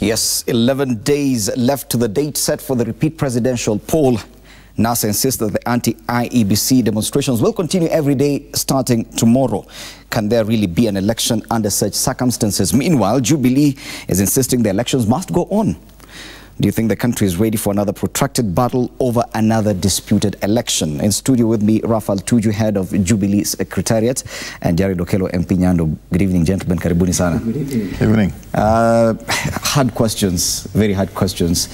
Yes, 11 days left to the date set for the repeat presidential poll. NASA insists that the anti-IEBC demonstrations will continue every day starting tomorrow. Can there really be an election under such circumstances? Meanwhile, Jubilee is insisting the elections must go on. Do you think the country is ready for another protracted battle over another disputed election? In studio with me, Raphael Tuju, head of Jubilee Secretariat, and Jared Okelo, MP Nyando. Good evening, gentlemen. Karibuni sana. Good evening. Good evening. Hard questions, very hard questions.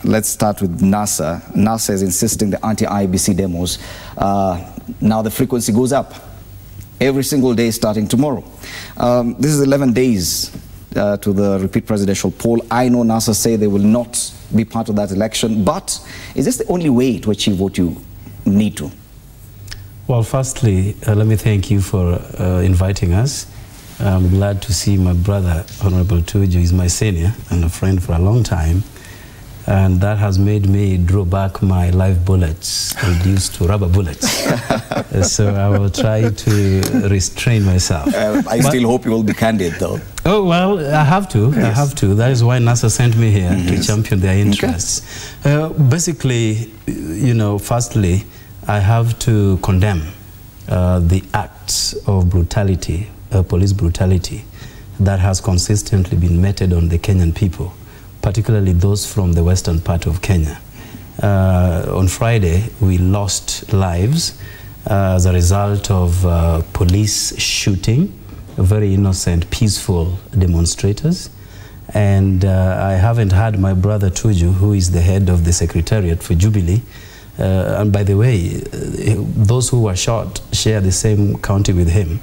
Let's start with NASA. NASA is insisting the anti-IEBC demos. Now the frequency goes up every single day starting tomorrow. This is 11 days to the repeat presidential poll. I know NASA say they will not be part of that election, but is this the only way to achieve what you need to? Well, firstly, let me thank you for inviting us. I'm glad to see my brother, Honorable Tuju. He's my senior and a friend for a long time. And that has made me draw back my live bullets, reduced to rubber bullets. So I will try to restrain myself. I still hope you will be candid, though. Oh, well, I have to. Yes. I have to. That is why NASA sent me here to champion their interests. Okay. Basically, you know, firstly, I have to condemn the acts of brutality, police brutality, that has consistently been meted on the Kenyan people, particularly those from the western part of Kenya. On Friday, we lost lives as a result of police shooting very innocent, peaceful demonstrators. And I haven't had my brother Tuju, who is the head of the Secretariat for Jubilee. And by the way, those who were shot share the same county with him.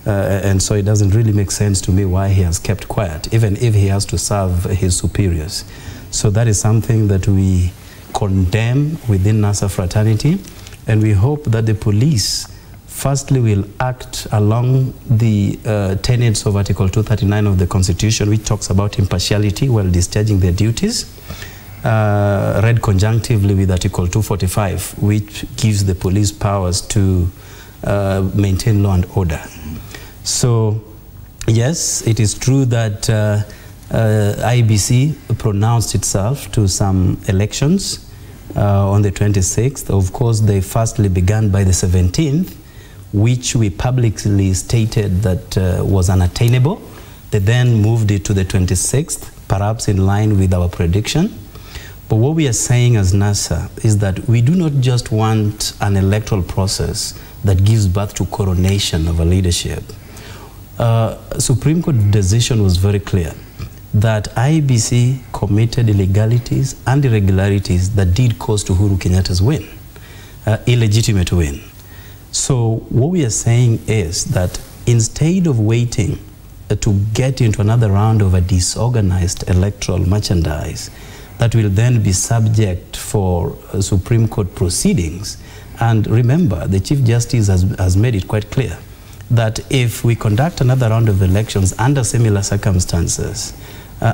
And so it doesn't really make sense to me why he has kept quiet, even if he has to serve his superiors. So that is something that we condemn within NASA fraternity, and we hope that the police firstly will act along the tenets of Article 239 of the Constitution, which talks about impartiality while discharging their duties, read conjunctively with Article 245, which gives the police powers to maintain law and order. So, yes, it is true that IEBC pronounced itself to some elections on the 26th. Of course, they firstly began by the 17th, which we publicly stated that was unattainable. They then moved it to the 26th, perhaps in line with our prediction. But what we are saying as NASA is that we do not just want an electoral process that gives birth to coronation of a leadership. Supreme Court decision was very clear that IEBC committed illegalities and irregularities that did cause to Uhuru Kenyatta's win, illegitimate win. So what we are saying is that instead of waiting to get into another round of a disorganized electoral merchandise that will then be subject for Supreme Court proceedings, and remember, the Chief Justice has made it quite clear that if we conduct another round of elections under similar circumstances,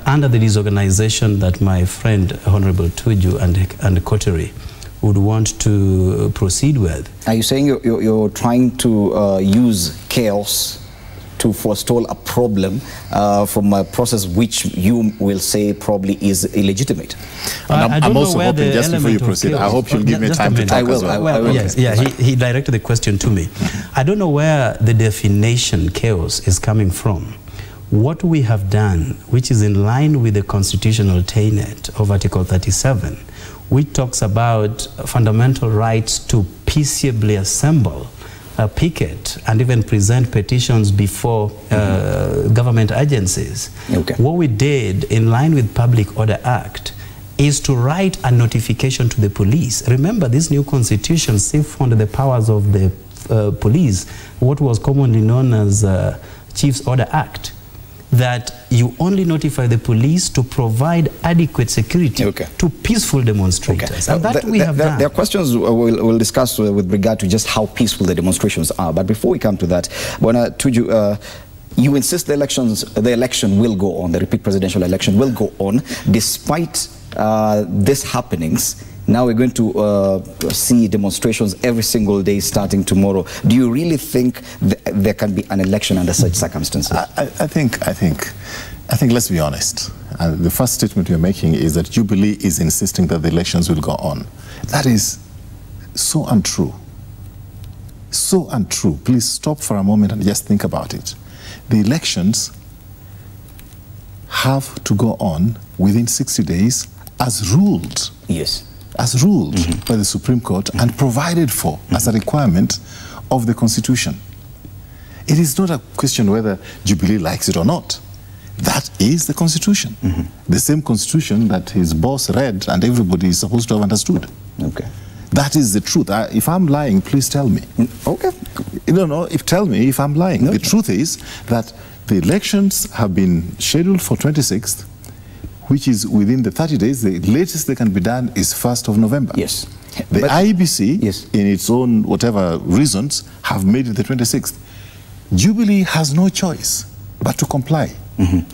under the disorganization that my friend Honorable Tuju and Koteri would want to proceed with. Are you saying you're trying to use chaos to forestall a problem from a process which you will say probably is illegitimate? I'm also hoping, just before you proceed, I hope you'll give me time to talk. I will. Yes, yeah, he directed the question to me. I don't know where the definition chaos is coming from. What we have done, which is in line with the constitutional tenet of Article 37, which talks about fundamental rights to peaceably assemble, picket, and even present petitions before government agencies. Okay. What we did in line with Public Order Act is to write a notification to the police. Remember, this new constitution siphoned the powers of the police, what was commonly known as Chief's Order Act, that you only notify the police to provide adequate security to peaceful demonstrators. And that we have done. There are questions we'll discuss with regard to just how peaceful the demonstrations are. But before we come to that, Bwana Tuju, you insist the election will go on, the repeat presidential election will go on, despite these happenings. Now we're going to see demonstrations every single day starting tomorrow. Do you really think there can be an election under such circumstances? I think I think let's be honest. The first statement you're making is that Jubilee is insisting that the elections will go on. That is so untrue. So untrue. Please stop for a moment and just think about it. The elections have to go on within 60 days as ruled. Yes. As ruled by the Supreme Court and provided for as a requirement of the Constitution. It is not a question whether Jubilee likes it or not. That is the Constitution. The same Constitution that his boss read and everybody is supposed to have understood. Okay. That is the truth. If I'm lying, please tell me. Okay. Tell me if I'm lying. No. The truth is that the elections have been scheduled for 26th, which is within the 30 days. The latest they can be done is 1st of November. Yes. The IEBC, yes, in its own whatever reasons, have made it the 26th. Jubilee has no choice but to comply.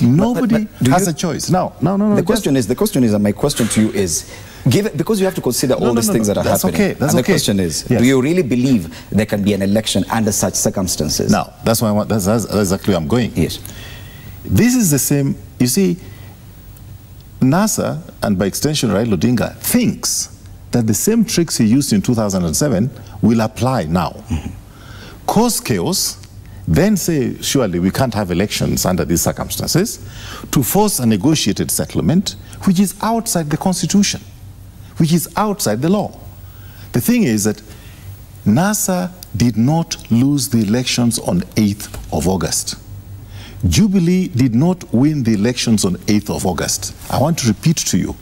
Nobody has a choice. No. The question is, and my question to you is, because you have to consider all these things that are happening. Okay. That's and okay. The question is, yes, do you really believe there can be an election under such circumstances? Now, that's why that's exactly where I'm going. Yes. This is the same. You see, NASA, and by extension Raila Odinga, thinks that the same tricks he used in 2007 will apply now. Cause chaos, then say, surely we can't have elections under these circumstances, to force a negotiated settlement which is outside the Constitution, which is outside the law. The thing is that NASA did not lose the elections on 8th of August. Jubilee did not win the elections on 8th of August. I want to repeat to you,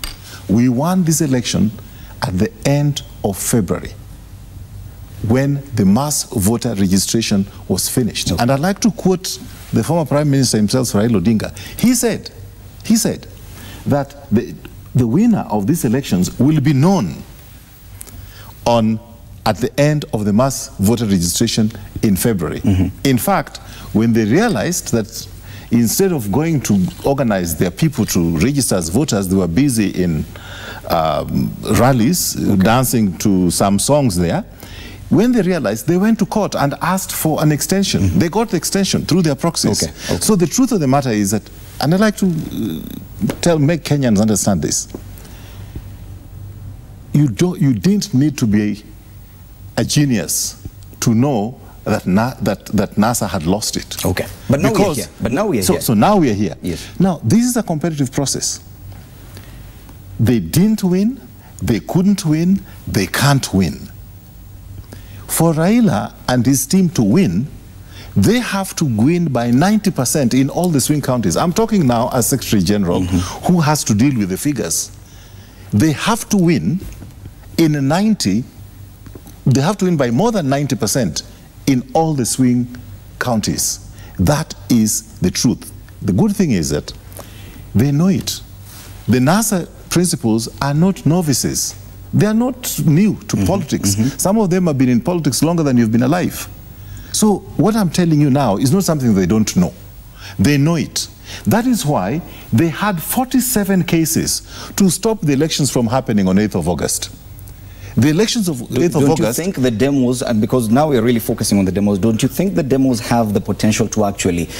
we won this election at the end of February, when the mass voter registration was finished. Okay. And I'd like to quote the former Prime Minister himself, Raila Odinga. He said that the winner of these elections will be known at the end of the mass voter registration in February. In fact, when they realized that instead of going to organize their people to register as voters, they were busy in rallies, dancing to some songs there. When they realized, they went to court and asked for an extension. They got the extension through their proxies. Okay. So the truth of the matter is that, and I'd like to make Kenyans understand this, you didn't need to be a genius to know that NASA had lost it. Okay. But now we are here. So now we are here. Yes. Now, this is a competitive process. They didn't win, they couldn't win, they can't win. For Raila and his team to win, they have to win by 90% in all the swing counties. I'm talking now as Secretary General, who has to deal with the figures. They have to win in 90, they have to win by more than 90% in all the swing counties. That is the truth. The good thing is that they know it. The NASA principals are not novices. They are not new to politics. Some of them have been in politics longer than you've been alive. So what I'm telling you now is not something they don't know. They know it. That is why they had 47 cases to stop the elections from happening on 8th of August. The elections of 8th of August... Don't you think the demos, and because now we're really focusing on the demos, don't you think the demos have the potential to actually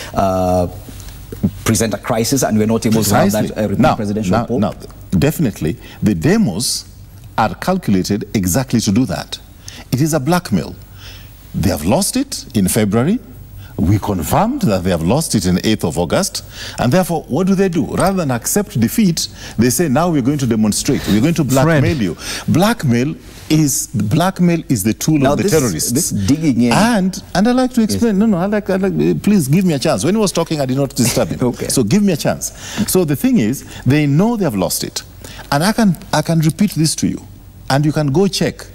present a crisis and we're not able to have that repeat presidential poll? Now, definitely, the demos are calculated exactly to do that. It is a blackmail. They have lost it in February. We confirmed that they have lost it in 8th of August. And therefore, what do? Rather than accept defeat, they say, now we're going to demonstrate. We're going to blackmail you. Blackmail is the tool of the terrorists. This digging in. And I'd like to explain. Yes. Please give me a chance. When he was talking, I did not disturb him. Okay. So give me a chance. So the thing is, they know they have lost it. And I can repeat this to you. And you can go check.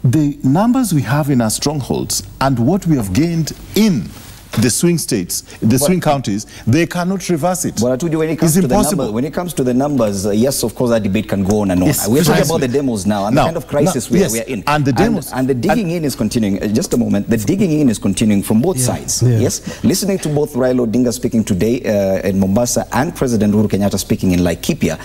The numbers we have in our strongholds and what we have gained in the swing states, the swing counties, they cannot reverse it. But I told you, when it comes to the numbers, yes, of course, that debate can go on and on. Yes, we're talking about the demos now and the kind of crisis we are in. And the demos. And the digging in is continuing. Just a moment. The digging in is continuing from both sides. Yeah. Yes. Listening to both Raila Odinga speaking today in Mombasa and President Uhuru Kenyatta speaking in Laikipia,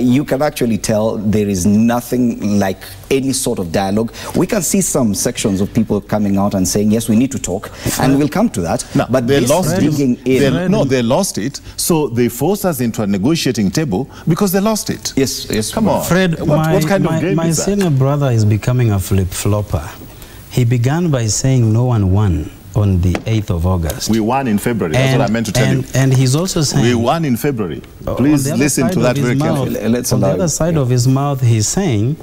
you can actually tell there is nothing like any sort of dialogue. We can see some sections of people coming out and saying, yes, we need to talk, and we'll come to that. that. No, but they this lost bringing it. in... They lost it. So they forced us into a negotiating table because they lost it. Yes. Come on. Fred, what kind of game my is that? senior brother is becoming a flip-flopper. He began by saying no one won on the 8th of August. We won in February. That's what I meant to tell you. And he's also saying... We won in February. Please listen to that very carefully. On the other side of his mouth, he's saying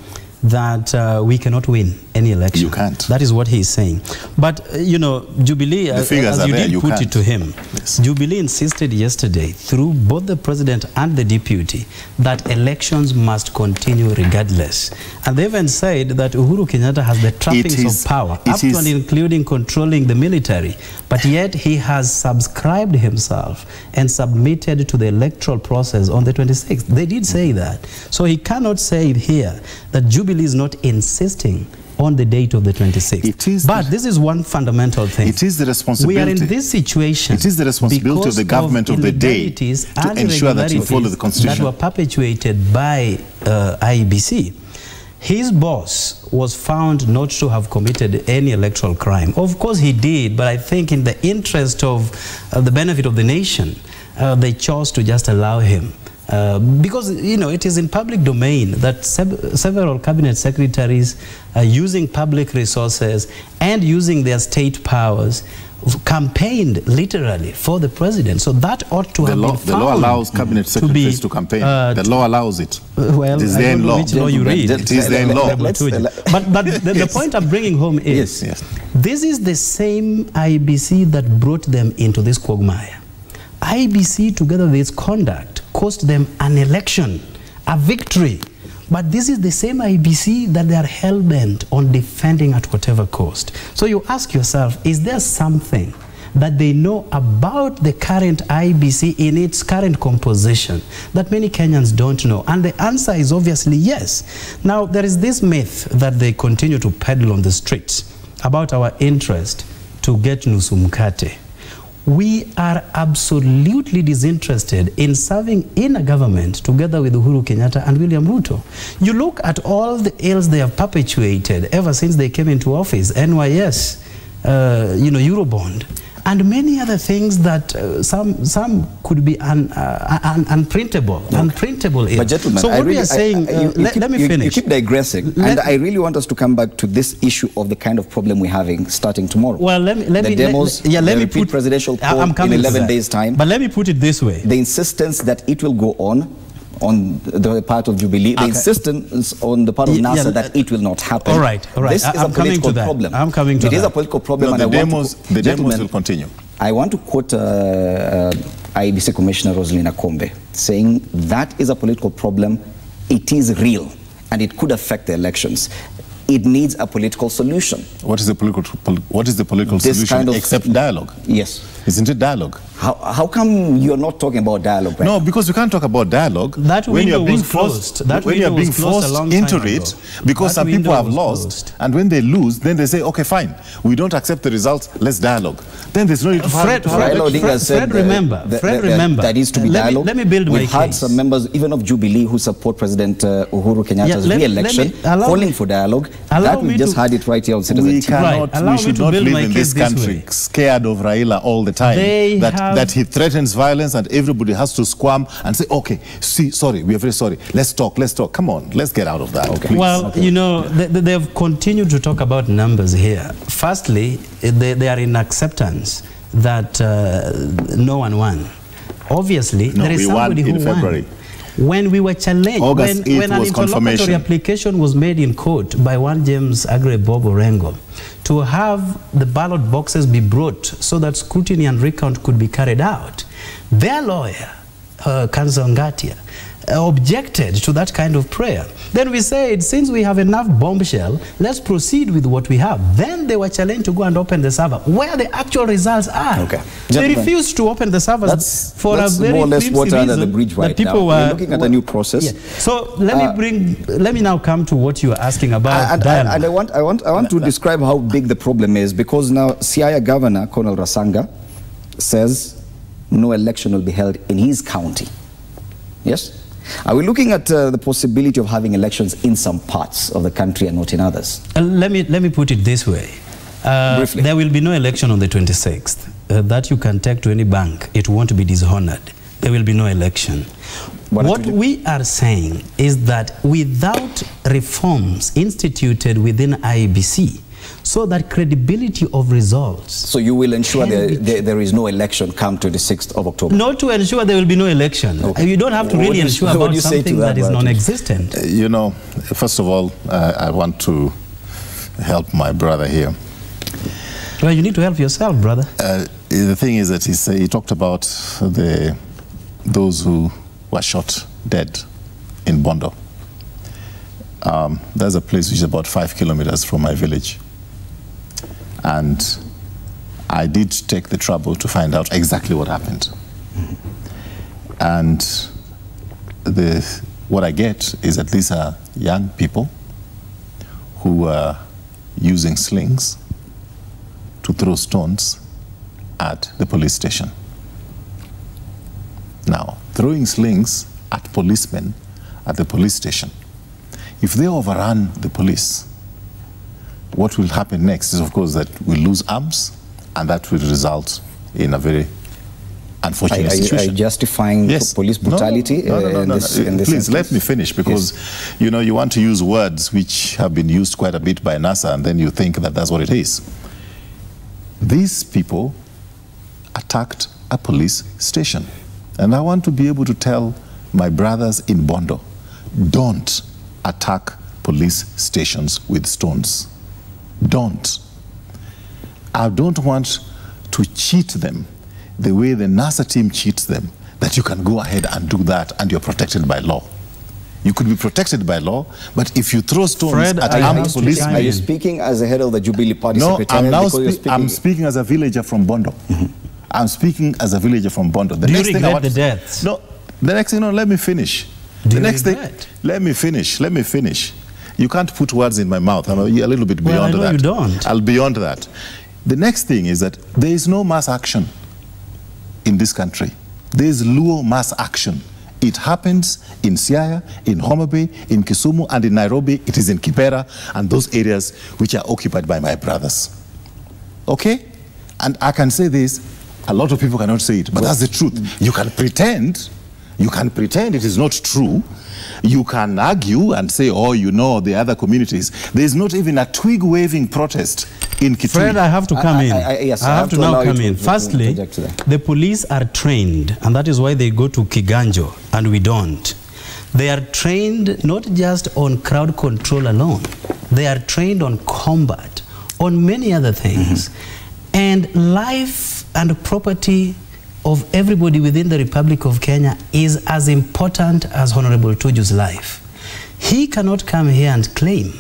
that we cannot win any election. You can't. That is what he's saying. But, you know, Jubilee, as you did put it to him, yes. Jubilee insisted yesterday, through both the president and the deputy, that elections must continue regardless. And they even said that Uhuru Kenyatta has the trappings of power, up to and including controlling the military. But yet he has subscribed himself and submitted to the electoral process on the 26th. They did say that. So he cannot say here that Jubilee is not insisting on the date of the 26th. But this is one fundamental thing. It is the responsibility. We are in this situation. It is the responsibility of the government of the day to ensure that you follow the Constitution. That were perpetuated by IEBC. His boss was found not to have committed any electoral crime. Of course he did, but I think in the interest of the benefit of the nation, they chose to just allow him. Because, you know, it is in public domain that several cabinet secretaries using public resources and using their state powers campaigned literally for the president. So that ought to have been found. The law allows cabinet secretaries to campaign. The law allows it. Well, it is there in law. Which law you read. It is there in law. But the point I'm bringing home is, this is the same IBC that brought them into this quagmire. IBC, together with its conduct, cost them an election, a victory. But this is the same IBC that they are hell-bent on defending at whatever cost. So you ask yourself, is there something that they know about the current IBC in its current composition that many Kenyans don't know? And the answer is obviously yes. Now, there is this myth that they continue to peddle on the streets about our interest to get nusu mkate. We are absolutely disinterested in serving in a government together with Uhuru Kenyatta and William Ruto. You look at all the ills they have perpetuated ever since they came into office, NYS, you know, Eurobond, and many other things that some could be unprintable. But gentlemen, so what we are saying, let me finish. You keep digressing, and I really want us to come back to this issue of the kind of problem we're having starting tomorrow. Well, let me put presidential poll in 11 days' time. But let me put it this way: the insistence that it will go on the part of Jubilee, the insistence on the part of NASA that it will not happen. All right. This is a political problem. I'm coming to that. It is a political problem. No, and the demos will continue. I want to quote IEBC Commissioner Rosalina Kombe saying that is a political problem. It is real and it could affect the elections. It needs a political solution. What is the political solution except dialogue? Yes. Isn't it dialogue? How come you're not talking about dialogue right No, now? because we can't talk about dialogue when you're being forced into it, because some people have lost, and when they lose, then they say, okay, fine, we don't accept the results, let's dialogue. Then there's no need to Fred, remember, that needs to be dialogue. Let me build my case. We've had some members, even of Jubilee, who support President Uhuru Kenyatta's re-election, calling for dialogue. We just had it right here on Citizen TV. We should not live in this country scared of Raila all the time. That he threatens violence and everybody has to squirm and say, okay, sorry, we are very sorry. Let's talk. Come on, let's get out of that. Okay. Well, you know, they have continued to talk about numbers here. Firstly, they are in acceptance that no one won. Obviously, there is somebody who won. February. When we were challenged, when an interlocutory application was made in court by one James Agre Bob Orengo to have the ballot boxes be brought so that scrutiny and recount could be carried out, their lawyer, Kanzongatia, objected to that kind of prayer. Then we said, since we have enough bombshell, let's proceed with what we have. Then they were challenged to go and open the server, where the actual results are. Okay. They refused to open the servers for a very more or less water under the bridge right now. We're looking at a new process. Yeah. So let me now come to what you are asking about. And I want to describe how big the problem is, because now Siaya Governor Colonel Rasanga says no election will be held in his county. Yes? Are we looking at the possibility of having elections in some parts of the country and not in others? Let me put it this way. Briefly. There will be no election on the 26th. that you can take to any bank, it won't be dishonored. There will be no election. What we are saying is that without reforms instituted within IEBC, so that credibility of results... So you will ensure there is no election come 26th of October? Not to ensure there will be no election. Okay. You don't have to really ensure about something that is non-existent. You know, first of all, I want to help my brother here. Well, you need to help yourself, brother. The thing is that he talked about those who were shot dead in Bondo. There's a place which is about 5 kilometers from my village. And I did take the trouble to find out exactly what happened. And what I get is that these are young people who were using slings to throw stones at the police station. Now, throwing slings at policemen at the police station, if they overrun the police, what will happen next is, of course, that we lose arms, and that will result in a very unfortunate situation. Are you justifying police brutality? No. Please, let me finish, because you know, you want to use words which have been used quite a bit by NASA, and then you think that that's what it is. These people attacked a police station. And I want to be able to tell my brothers in Bondo, don't attack police stations with stones. Don't. I don't want to cheat them the way the NASA team cheats them, that you can go ahead and do that and you're protected by law. You could be protected by law, but if you throw stones at armed policemen... Are you speaking as the head of the Jubilee Party Secretariat? No, I'm speaking as a villager from Bondo. I'm speaking as a villager from Bondo. Do you regret the deaths? No, the next thing, no, let me finish. Let me finish. You can't put words in my mouth. I'm a little bit beyond that. You don't. I'll beyond that. The next thing is that there is no mass action in this country. There is Luo mass action. It happens in Siaya, in Homa Bay, in Kisumu, and in Nairobi. It is in Kibera and those areas which are occupied by my brothers. Okay? And I can say this, a lot of people cannot say it, but that's the truth. You can pretend it is not true. You can argue and say, oh, you know, the other communities. There's not even a twig-waving protest in Kitui. Fred, I have to come in. I have to now come in. Firstly, the police are trained, and that is why they go to Kiganjo, and we don't. They are trained not just on crowd control alone. They are trained on combat, on many other things. And life and property of everybody within the Republic of Kenya is as important as Honorable Tuju's life. He cannot come here and claim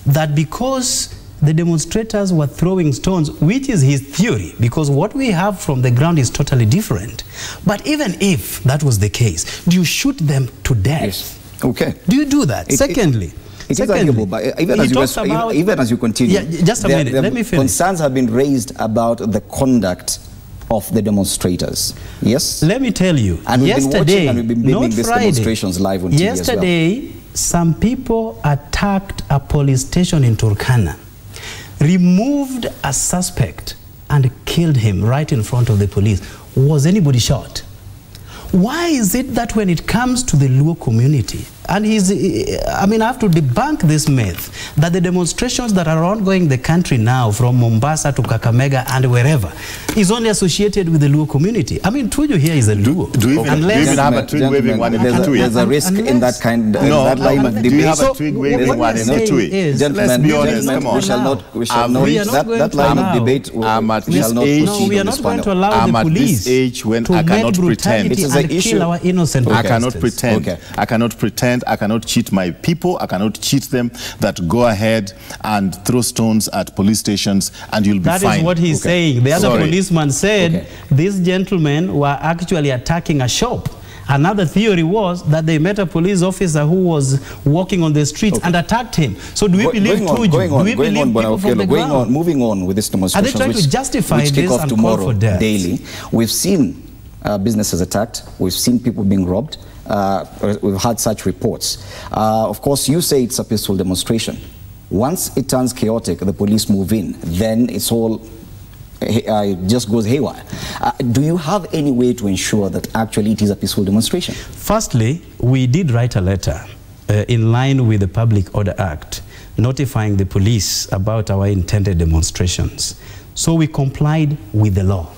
that because the demonstrators were throwing stones, which is his theory, because what we have from the ground is totally different. But even if that was the case, do you shoot them to death? Yes. Okay. Do you do that? Secondly, it is arguable, but even as you continue, just a minute, let me finish. Concerns have been raised about the conduct of the demonstrators. Yes? Let me tell you, and we've been watching and we've been beaming these Friday, demonstrations live on TV yesterday, as well. Some people attacked a police station in Turkana, removed a suspect and killed him right in front of the police. Was anybody shot? Why is it that when it comes to the Luo community, and I have to debunk this myth that the demonstrations that are ongoing in the country now, from Mombasa to Kakamega and wherever, is only associated with the Luo community. I mean, Tuju here is a Luo. Do you even have a twig-waving one in Kitui? There's a risk in that kind of line of debate. Do you have a twig-waving one in Kitui? Let's be honest, come on. We shall not that line of debate. We are not going to allow the police to make brutality and kill our innocent protesters. I cannot pretend. I cannot cheat my people. I cannot cheat them that go ahead and throw stones at police stations and you'll be fine. That is what he's saying. The other policeman said these gentlemen were actually attacking a shop. Another theory was that they met a police officer who was walking on the streets and attacked him. So do we believe Tuju? Do we believe people from the ground? Moving on with this demonstration, are they trying to justify this and call for death? Daily, we've seen businesses attacked. We've seen people being robbed. We've had such reports. Of course, you say it's a peaceful demonstration. Once it turns chaotic, the police move in. Then it's all just goes haywire. Do you have any way to ensure that actually it is a peaceful demonstration? Firstly, we did write a letter in line with the Public Order Act, notifying the police about our intended demonstrations. So we complied with the law.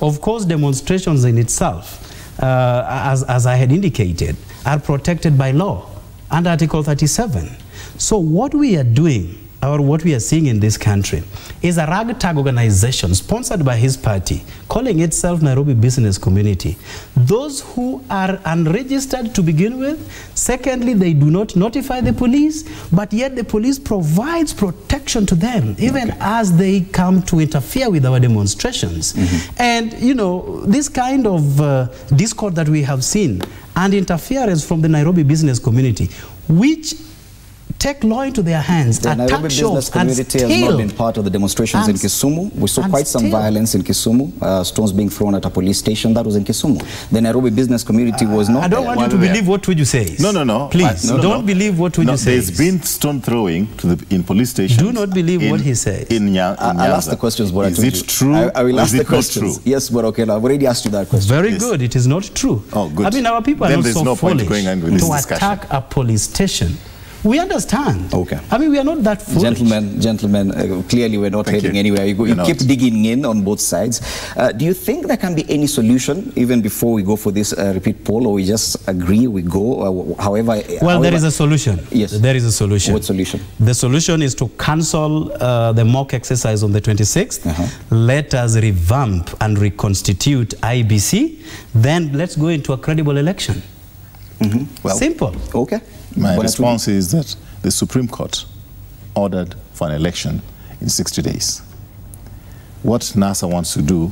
Of course, demonstrations in itself, as I had indicated, are protected by law under Article 37. So what we are doing, or what we are seeing in this country, is a ragtag organization sponsored by his party, calling itself Nairobi Business Community. Those who are unregistered to begin with, secondly, they do not notify the police, but yet the police provides protection to them, even as they come to interfere with our demonstrations. And, you know, this kind of discord that we have seen and interference from the Nairobi Business Community, which take law into their hands, the Nairobi Business Community has not been part of the demonstrations in Kisumu. We saw quite some violence in Kisumu, stones being thrown at a police station. That was in Kisumu. The Nairobi Business Community was not. I don't want you to believe what Tuju says. No. Please, don't believe what Tuju says. There's been stone throwing in police stations. Do not believe what he says. I'll ask the questions, but is it true? I will ask the questions. Not true? Yes, but okay, I've already asked you that question. Very good. It is not true. Oh, good. I mean, our people are then not so foolish to attack a police station. We understand. Okay. I mean, we are not that foolish. Gentlemen, clearly we're not heading anywhere. You keep digging in on both sides. Do you think there can be any solution even before we go for this repeat poll, or we just agree, we go, however? Well, there is a solution. Yes. There is a solution. What solution? The solution is to cancel the mock exercise on the 26th. Let us revamp and reconstitute IBC. Then let's go into a credible election. Well, simple. Okay. My response is that the Supreme Court ordered for an election in 60 days. What NASA wants to do,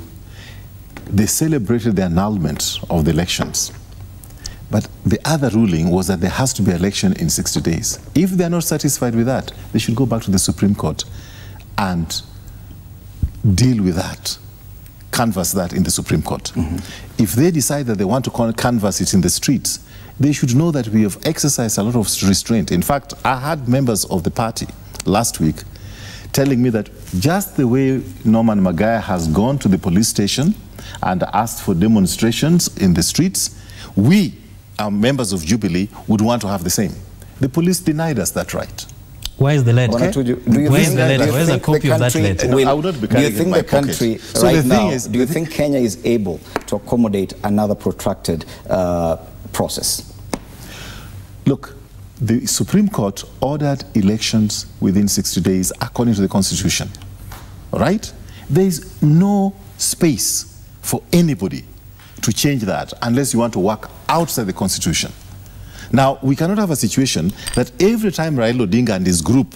they celebrated the annulment of the elections. But the other ruling was that there has to be an election in 60 days. If they're not satisfied with that, they should go back to the Supreme Court and deal with that, canvass that in the Supreme Court. If they decide that they want to canvass it in the streets, they should know that we have exercised a lot of restraint. In fact, I had members of the party last week telling me that just the way Norman Maguire has gone to the police station and asked for demonstrations in the streets, we, our members of Jubilee, would want to have the same. The police denied us that right. Where is the letter? Where is the letter? Where is a copy of that letter? I would not be do you think the country so right the now, is, do you think Kenya is able to accommodate another protracted process? Look, the Supreme Court ordered elections within 60 days according to the Constitution, right? There is no space for anybody to change that unless you want to work outside the Constitution. Now, we cannot have a situation that every time Raila Odinga and his group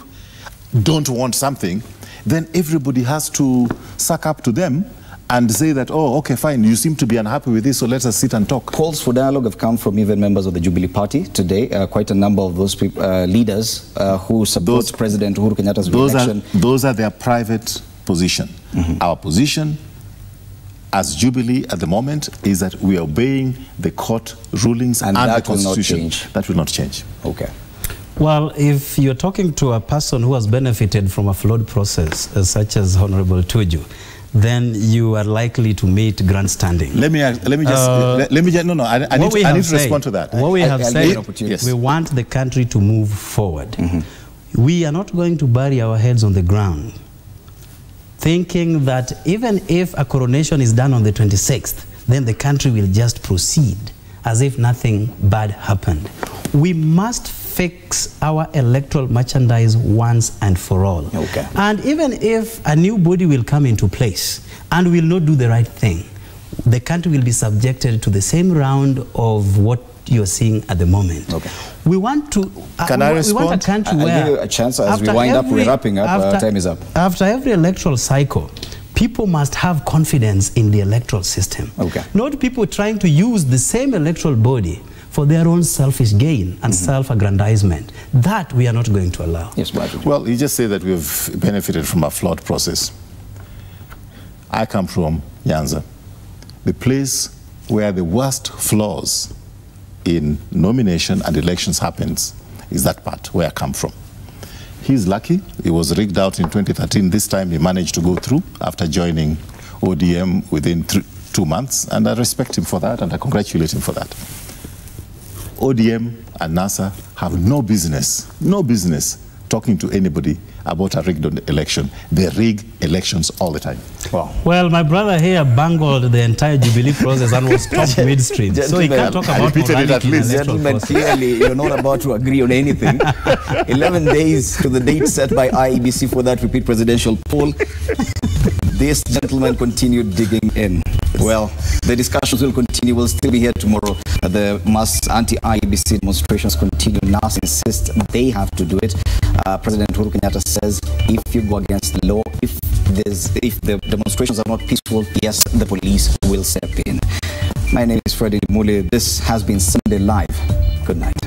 don't want something, then everybody has to suck up to them and say that, oh, okay, fine, you seem to be unhappy with this, so let us sit and talk. Calls for dialogue have come from even members of the Jubilee Party today. Quite a number of those leaders who support President Uhuru Kenyatta's re-election. Those are their private position. Our position as Jubilee at the moment is that we are obeying the court rulings and the Constitution. That will not change. Okay. Well, if you're talking to a person who has benefited from a flawed process, such as Honorable Tuju, then you are likely to meet grandstanding. I need to respond to that. What we have said, we want the country to move forward. We are not going to bury our heads on the ground, thinking that even if a coronation is done on the 26th, then the country will just proceed as if nothing bad happened. We must fix our electoral merchandise once and for all. Okay. And even if a new body will come into place and will not do the right thing, the country will be subjected to the same round of what you're seeing at the moment. Okay. We want to... Can I respond? We want a country where... I'll give you a chance as we wind up. We're wrapping up. Time is up. After every electoral cycle, people must have confidence in the electoral system. Okay. Not people trying to use the same electoral body for their own selfish gain and self-aggrandizement. That we are not going to allow. Yes, well, you just say that we've benefited from a flawed process. I come from Nyanza, the place where the worst flaws in nomination and elections happens is that part where I come from. He's lucky. He was rigged out in 2013. This time he managed to go through after joining ODM within 2 months, and I respect him for that, and I congratulate him for that. ODM and NASA have no business talking to anybody about a rigged election. They rig elections all the time. Wow. Well, my brother here bungled the entire Jubilee process and was stopped midstream. So he can't talk about morality in electoral Gentlemen, process. clearly you're not about to agree on anything. 11 days to the date set by IEBC for that repeat presidential poll. This gentleman continued digging in. Well, the discussions will continue. We'll still be here tomorrow. The mass anti-IEBC demonstrations continue. NAS insists they have to do it. President Uhuru Kenyatta says if you go against the law, if the demonstrations are not peaceful, yes, the police will step in. My name is Freddie Mule. This has been Sunday Live. Good night.